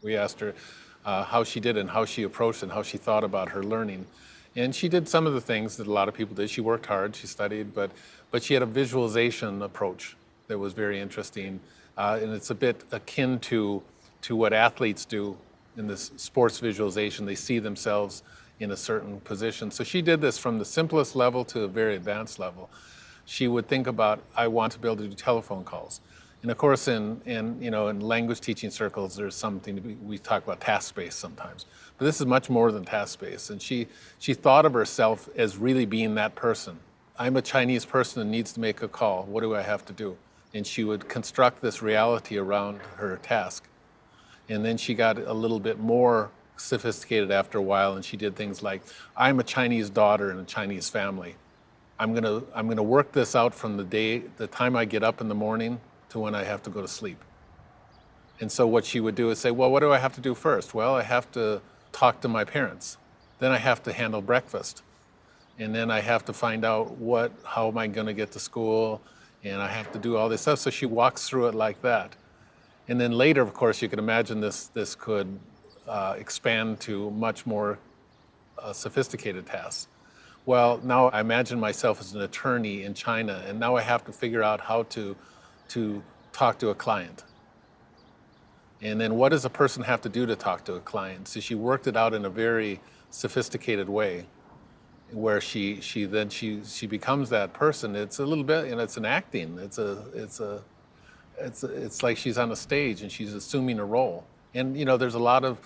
We asked her how she did and how she approached and how she thought about her learning. And she did some of the things that a lot of people did. She worked hard, she studied, but she had a visualization approach that was very interesting. And it's a bit akin to what athletes do in this sports visualization. They see themselves in a certain position. So she did this from the simplest level to a very advanced level. She would think about, I want to be able to do telephone calls. And of course, in language teaching circles, there's something we talk about task space sometimes. But this is much more than task space. And she thought of herself as really being that person. I'm a Chinese person that needs to make a call. What do I have to do? And she would construct this reality around her task. And then she got a little bit more sophisticated after a while, and she did things like, I'm a Chinese daughter in a Chinese family. I'm gonna work this out from the time I get up in the morning to when I have to go to sleep. And so what she would do is say, well, what do I have to do first? Well, I have to talk to my parents. Then I have to handle breakfast. And then I have to find out how am I gonna get to school? And I have to do all this stuff. So she walks through it like that. And then later, of course, you can imagine this could expand to much more sophisticated tasks. Well, now I imagine myself as an attorney in China, and now I have to figure out how to talk to a client. And then what does a person have to do to talk to a client? So she worked it out in a very sophisticated way, where she becomes that person. It's a little bit, it's an acting. It's like she's on a stage and she's assuming a role. And there's a lot of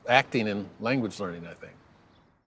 acting in language learning, I think.